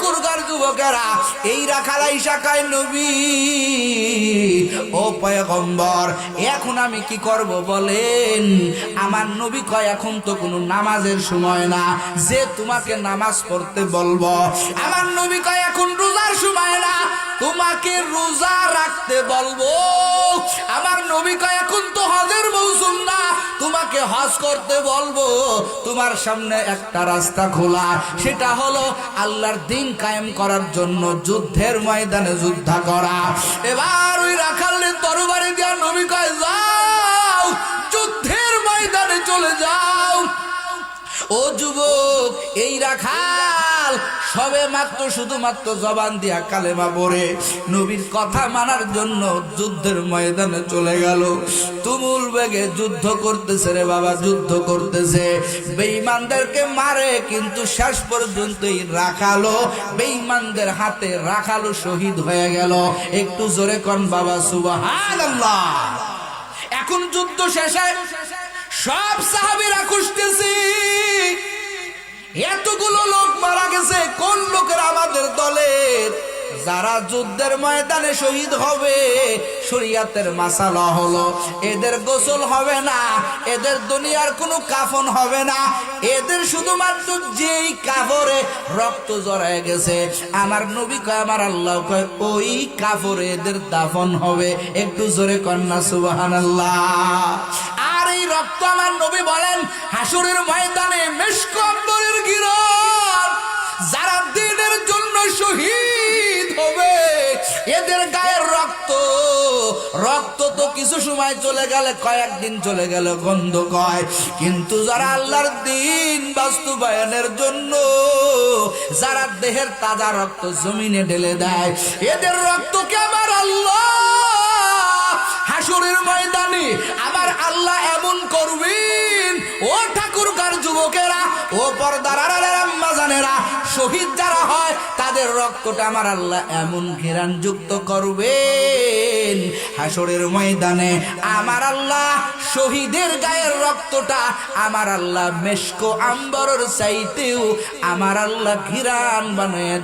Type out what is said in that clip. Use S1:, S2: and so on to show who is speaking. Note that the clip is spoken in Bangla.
S1: ঠাকুরগার যুবকেরা, এই রাখালাই শাখায় নবী ও পয়গম্বর, এখন আমি কি করব বলেন? আমার নবী কয় এখন তো কোনো নামাজের সময় না যে তোমাকে নামাজ পড়তে বলবো। আমার নবী কয় এখন রোজার সময় না তোমাকে রোজা রাখতে বলবো। আমার নবী কয় এখন তো হজের মৌসুম না তোমাকে হজ করতে বলবো। তোমার সামনে একটা রাস্তা খোলা, সেটা হলো আল্লাহর দ্বীন কায়েম করার জন্য যুদ্ধের ময়দানে যুদ্ধ করা। এবার ওই রাখালের তরবারি দিয়া নবী কয় যাও যুদ্ধের ময়দানে চলে যাও। ও যুবক, এই রাখাল সবে মাত্র শুধুমাত্র জবান দিয়া কালেমা পড়ে নবীর কথা মানার জন্য যুদ্ধের ময়দানে চলে গেল। তুমুল বেগে যুদ্ধ করতেছে রে বাবা, যুদ্ধ করতেছে, বেঈমানদেরকে মারে, কিন্তু শেষ পর্যন্ত এই রাখালো বেঈমানদের হাতে রাখালো শহীদ হয়ে গেল। একটু জোরে কোন বাবা সুবহানাল্লাহ। এখন যুদ্ধ শেষে সব সাহাবীরা খুঁজতেছি এতগুলো লোক মারা গেছে, কোন লোকের আমাদের দলের যারা যুদ্ধের ময়দানে শহীদ হবে। শরীয়তের মাসালা হলো এদের গোসল হবে না, এদের দুনিয়ার কোনো কাফন হবে না, এদের শুধুমাত্র যেই কাপড়ে রক্ত জড়ায় গেছে আমার নবী কয় আমার আল্লাহ কয় ওই কাপড়ে এদের দাফন হবে। একটু জোরে কন্যা সুবহানাল্লাহ। আর এই রক্ত আমার নবী বলেন হাসরের ময়দানে মেশক আম্বরের গিরণ যারা দ্বীনের জন্য শহীদ হবে এদের গায়ের রক্ত তো কিছু সময় চলে গেলে, কয়েকদিন চলে গেলে গন্ধ কয়, কিন্তু যারা আল্লাহর দ্বীন বাস্তবায়নের জন্য যারা দেহের তাজা রক্ত জমিনে ঢেলে দেয় এদের রক্তকে আমার আল্লাহ হাসরের ময়দানে আমার আল্লাহ এমন করবেন। ও ঠাকুরগার যুবকেরা, ও পর্দার আড়ালের আম্মা জানেরা, শহীদ যারা হয় তাদের রক্তটা আমার আল্লাহ এমন ঘেরান যুক্ত করবেন হাসরের ময়দানে আমার আল্লাহ শহীদের গায়ের রক্তটা আমার আল্লাহ মেশক আম্বরের চাইতেও আমার আল্লাহ ঘিরান বানায়